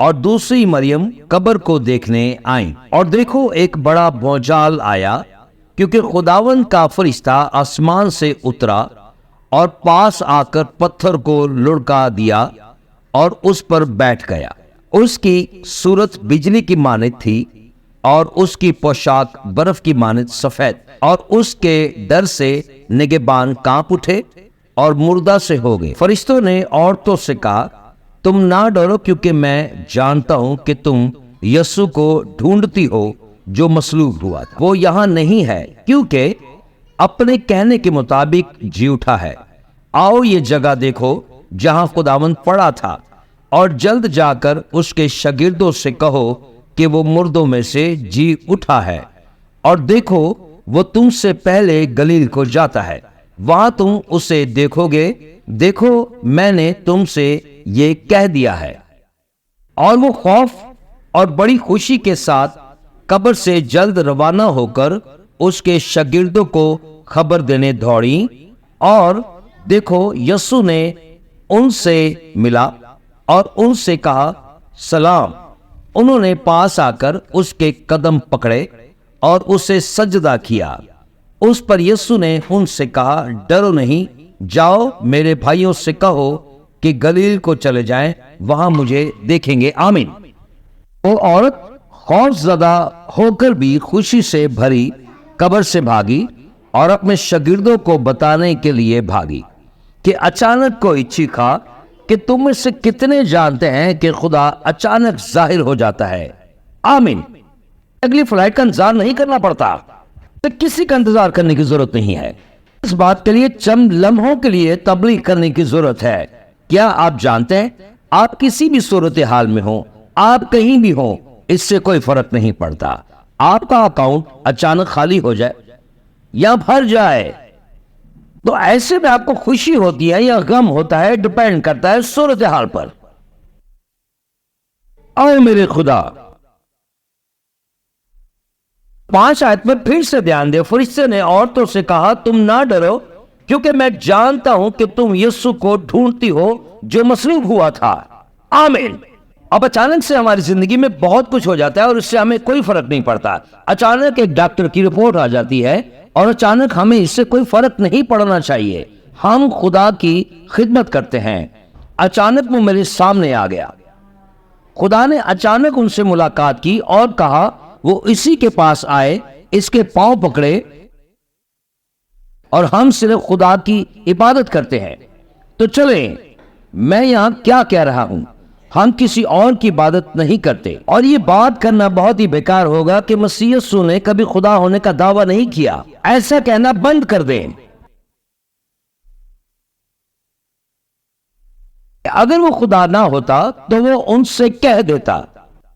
اور دوسری مریم قبر کو دیکھنے آئیں، اور دیکھو ایک بڑا بھونچال آیا، کیونکہ خداوند کا فرشتہ آسمان سے اترا اور پاس آ کر پتھر کو لڑکا دیا اور اس پر بیٹھ گیا۔ اس کی صورت بجلی کی مانند تھی اور اس کی پوشاک برف کی مانند سفید، اور اس کے ڈر سے نگہبان کانپ اٹھے اور مردہ سے ہو گئے۔ فرشتوں نے عورتوں سے کہا، تم نہ ڈرو، کیونکہ میں جانتا ہوں کہ تم یسوع کو ڈھونڈتی ہو جو مصلوب ہوا تھا۔ وہ یہاں نہیں ہے، کیونکہ اپنے کہنے کے مطابق جی اٹھا ہے۔ آؤ یہ جگہ دیکھو جہاں خداوند پڑا تھا، اور جلد جا کر اس کے شاگردوں سے کہو کہ وہ مردوں میں سے جی اٹھا ہے، اور دیکھو وہ تم سے پہلے گلیل کو جاتا ہے، وہاں تم اسے دیکھو گے۔ دیکھو میں نے تم سے یہ کہہ دیا ہے۔ اور وہ خوف اور بڑی خوشی کے ساتھ قبر سے جلد روانہ ہو کر اس کے شاگردوں کو خبر دینے دوڑی، اور دیکھو یسوع نے ان سے ملا اور ان سے کہا، سلام۔ انہوں نے پاس آ کر اس کے قدم پکڑے اور اسے سجدہ کیا۔ اس پر یسوع نے ان سے کہا، ڈرو نہیں، جاؤ میرے بھائیوں سے کہو کہ گلیل کو چلے جائیں، وہاں مجھے دیکھیں گے۔ آمین۔ وہ عورت خوف زدہ ہو کر بھی خوشی سے بھری قبر سے بھاگی اور اپنے شاگردوں کو بتانے کے لیے بھاگی کہ اچانک کوئی چیخا کہ تم میں سے کتنے جانتے ہیں کہ خدا اچانک ظاہر ہو جاتا ہے۔ آمین۔ اگلی فلائٹ کا انتظار نہیں کرنا پڑتا، کسی کا انتظار کرنے کی ضرورت نہیں ہے۔ اس بات کے لیے چند لمحوں کے لیے تبلیغ کرنے کی ضرورت ہے۔ کیا آپ جانتے ہیں، آپ کسی بھی صورتحال میں ہوں، آپ کہیں بھی ہوں، اس سے کوئی فرق نہیں پڑتا۔ آپ کا اکاؤنٹ اچانک خالی ہو جائے یا بھر جائے تو ایسے میں آپ کو خوشی ہوتی ہے یا غم ہوتا ہے، ڈیپینڈ کرتا ہے صورتحال پر۔ اے میرے خدا، 5 آیت میں پھر سے دھیان دے۔ فرشتے نے عورتوں سے کہا، تم نہ ڈرو، کیونکہ میں جانتا ہوں کہ تم یسوع کو ڈھونڈتی ہو جو مصلوب ہوا تھا۔ آمین۔ اب اچانک سے ہماری زندگی میں بہت کچھ ہو جاتا ہے اور اس سے ہمیں کوئی فرق نہیں پڑتا۔ اچانک ایک ڈاکٹر کی رپورٹ آ جاتی ہے اور اچانک ہمیں اس سے کوئی فرق نہیں پڑنا چاہیے۔ ہم خدا کی خدمت کرتے ہیں، اچانک وہ میرے سامنے آ گیا۔ خدا نے اچانک ان سے ملاقات کی اور کہا وہ اسی کے پاس آئے، اس کے پاؤں پکڑے، اور ہم صرف خدا کی عبادت کرتے ہیں۔ تو چلیں، میں یہاں کیا کہہ رہا ہوں، ہم کسی اور کی عبادت نہیں کرتے، اور یہ بات کرنا بہت ہی بیکار ہوگا کہ مسیح یسوع نے کبھی خدا ہونے کا دعویٰ نہیں کیا۔ ایسا کہنا بند کر دیں۔ اگر وہ خدا نہ ہوتا تو وہ ان سے کہہ دیتا،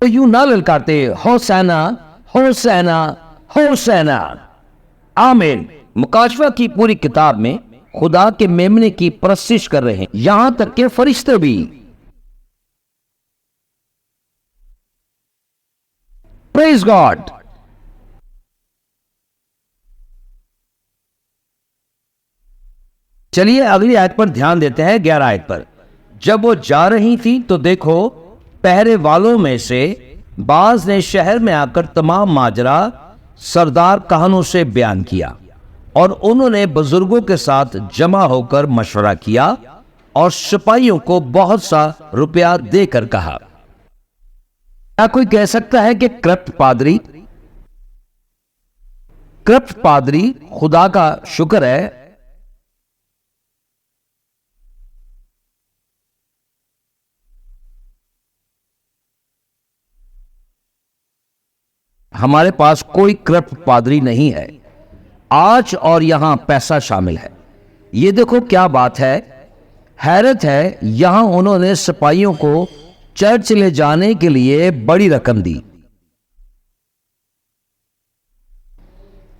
تو یوں نہ للکارتے، ہوسینا ہوسینا ہوسینا۔ آمین۔ مکاشفہ کی پوری کتاب میں خدا کے میمنے کی پرستش کر رہے ہیں، یہاں تک کہ فرشتے بھی۔ پریز گاڈ۔ چلیے اگلی آیت پر دھیان دیتے ہیں، 11 آیت پر۔ جب وہ جا رہی تھی تو دیکھو پہرے والوں میں سے بعض نے شہر میں آ کر تمام ماجرا سردار کہنوں سے بیان کیا، اور انہوں نے بزرگوں کے ساتھ جمع ہو کر مشورہ کیا اور سپاہیوں کو بہت سا روپیہ دے کر کہا۔ کیا کوئی کہہ سکتا ہے کہ کرپٹ پادری خدا کا شکر ہے؟ ہمارے پاس کوئی کرپٹ پادری نہیں ہے، آج اور یہاں پیسہ شامل ہے۔ یہ دیکھو کیا بات ہے، حیرت ہے، یہاں انہوں نے سپاہیوں کو چرچ لے جانے کے لیے بڑی رقم دی۔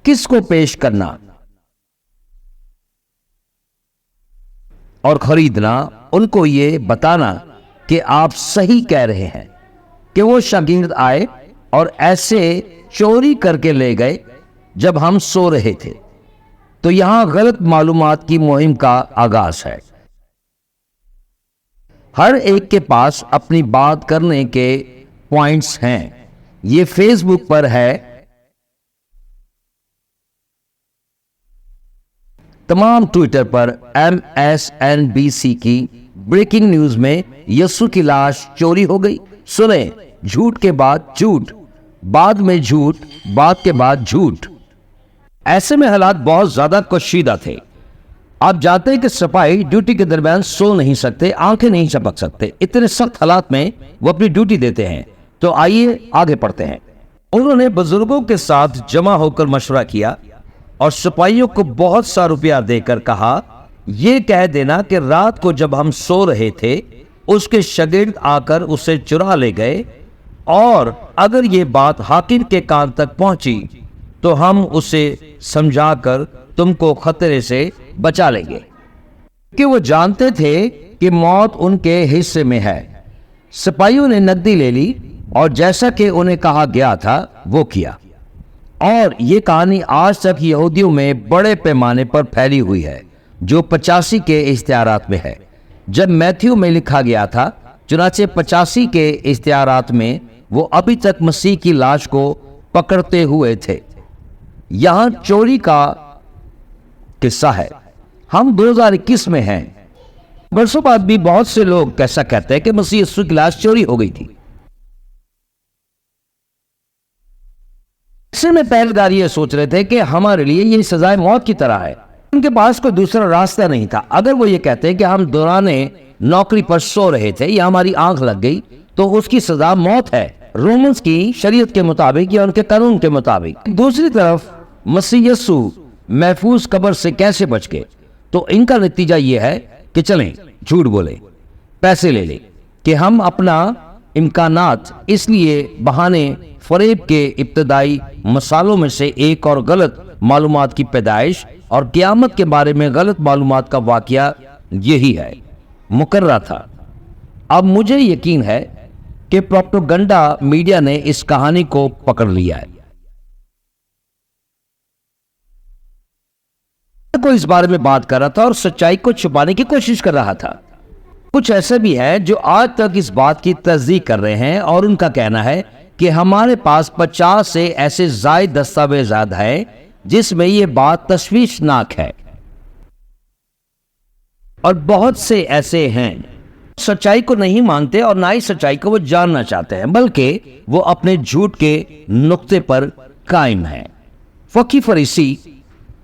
کس کو پیش کرنا اور خریدنا؟ ان کو یہ بتانا کہ آپ صحیح کہہ رہے ہیں کہ وہ شاگرد آئے اور ایسے چوری کر کے لے گئے جب ہم سو رہے تھے۔ تو یہاں غلط معلومات کی مہم کا آغاز ہے۔ ہر ایک کے پاس اپنی بات کرنے کے پوائنٹس ہیں. یہ فیس بک پر ہے. تمام ٹویٹر پر MSNBC کی بریکنگ نیوز میں یسوع کی لاش چوری ہو گئی. سنیں، جھوٹ کے بعد جھوٹ، بعد میں جھوٹ، بات کے بعد جھوٹ. ایسے میں حالات بہت زیادہ کشیدہ تھے. آپ جانتے ہیں کہ سپاہی ڈیوٹی کے درمیان سو نہیں سکتے، آنکھیں نہیں چپک سکتے. اتنے سخت حالات میں وہ اپنی ڈیوٹی دیتے ہیں. تو آئیے آگے پڑھتے ہیں. انہوں نے بزرگوں کے ساتھ جمع ہو کر مشورہ کیا اور سپاہیوں کو بہت سا روپیہ دے کر کہا، یہ کہہ دینا کہ رات کو جب ہم سو رہے تھے اس کے شاگرد آ کر اسے چرا لے گئے، اور اگر یہ بات حاکم کے کان تک پہنچی تو ہم اسے سمجھا کر تم کو خطرے سے بچا لیں گے. کہ وہ جانتے تھے کہ موت ان کے حصے میں ہے. سپاہیوں نے نقدی لے لی اور جیسا کہ انہیں کہا گیا تھا وہ کیا. اور یہ کہانی آج تک یہودیوں میں بڑے پیمانے پر پھیلی ہوئی ہے، جو 85 کے اشتہارات میں ہے. جب میتھیو میں لکھا گیا تھا، چنانچہ 85 کے اشتہارات میں وہ ابھی تک مسیح کی لاش کو پکڑتے ہوئے تھے. یہاں چوری کا قصہ ہے. ہم 2021 میں ہیں. برسوں بعد بھی بہت سے لوگ ایسا کہتے ہیں کہ مسیح یسوع کی لاش چوری ہو گئی تھی. ایسے میں پہلگار یہ سوچ رہے تھے کہ ہمارے لیے یہ سزائے موت کی طرح ہے. ان کے پاس کوئی دوسرا راستہ نہیں تھا. اگر وہ یہ کہتے ہیں کہ ہم دوران نوکری پر سو رہے تھے یا ہماری آنکھ لگ گئی تو اس کی سزا موت ہے، رومنز کی شریعت کے مطابق یا ان کے قانون کے مطابق. دوسری طرف مسیح یسوع محفوظ قبر سے کیسے بچ گئے؟ تو ان کا نتیجہ یہ ہے کہ چلیں جھوٹ بولیں، پیسے لے لیں، کہ ہم اپنا امکانات اس لیے بہانے فریب کے ابتدائی مسالوں میں سے ایک اور غلط معلومات کی پیدائش اور قیامت کے بارے میں غلط معلومات کا واقعہ یہی ہے، مقررہ تھا. اب مجھے یقین ہے کہ پروپیگنڈا میڈیا نے اس کہانی کو پکڑ لیا ہے. کوئی اس بارے میں بات کر رہا تھا اور سچائی کو چھپانے کی کوشش کر رہا تھا. کچھ ایسے بھی ہیں جو آج تک اس بات کی تصدیق کر رہے ہیں اور ان کا کہنا ہے کہ ہمارے پاس 50 سے ایسے زائد دستاویزات ہیں جس میں یہ بات تشویشناک ہے. اور بہت سے ایسے ہیں سچائی کو نہیں مانتے اور نہ ہی سچائی کو وہ جاننا چاہتے ہیں، بلکہ وہ اپنے جھوٹ کے نقطے پر قائم ہیں. فقی فریسی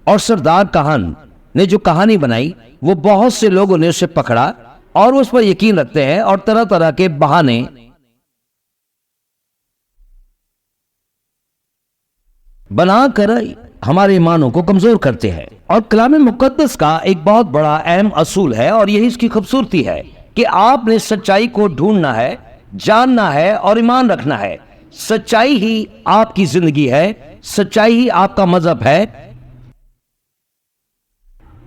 اور سردار کہن نے جو کہانی بنائی، وہ بہت سے لوگوں نے اسے پکڑا اور اس پر یقین رکھتے ہیں اور طرح طرح کے بہانے بنا کر ہمارے ایمانوں کو کمزور کرتے ہیں. اور کلام مقدس کا ایک بہت بڑا اہم اصول ہے اور یہی اس کی خوبصورتی ہے کہ آپ نے سچائی کو ڈھونڈنا ہے، جاننا ہے اور ایمان رکھنا ہے. سچائی ہی آپ کی زندگی ہے، سچائی ہی آپ کا مذہب ہے،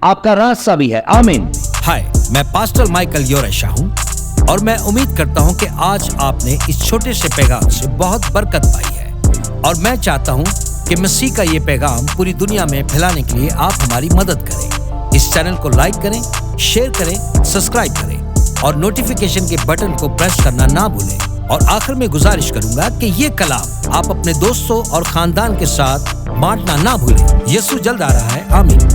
آپ کا راستہ بھی ہے. آمین. ہائے، میں پاسٹر مائیکل یورشا ہوں اور میں امید کرتا ہوں کہ آج آپ نے اس چھوٹے سے پیغام سے بہت برکت پائی ہے، اور میں چاہتا ہوں کہ مسیح کا یہ پیغام پوری دنیا میں پھیلانے کے لیے آپ ہماری مدد کریں. اس چینل کو لائک کریں، شیئر کریں، سبسکرائب کریں اور نوٹیفیکیشن کے بٹن کو پریس کرنا نہ بھولیں. اور آخر میں گزارش کروں گا کہ یہ کلام آپ اپنے دوستوں اور خاندان کے ساتھ بانٹنا نہ بھولیں. یسوع جلد آ رہا ہے. آمین.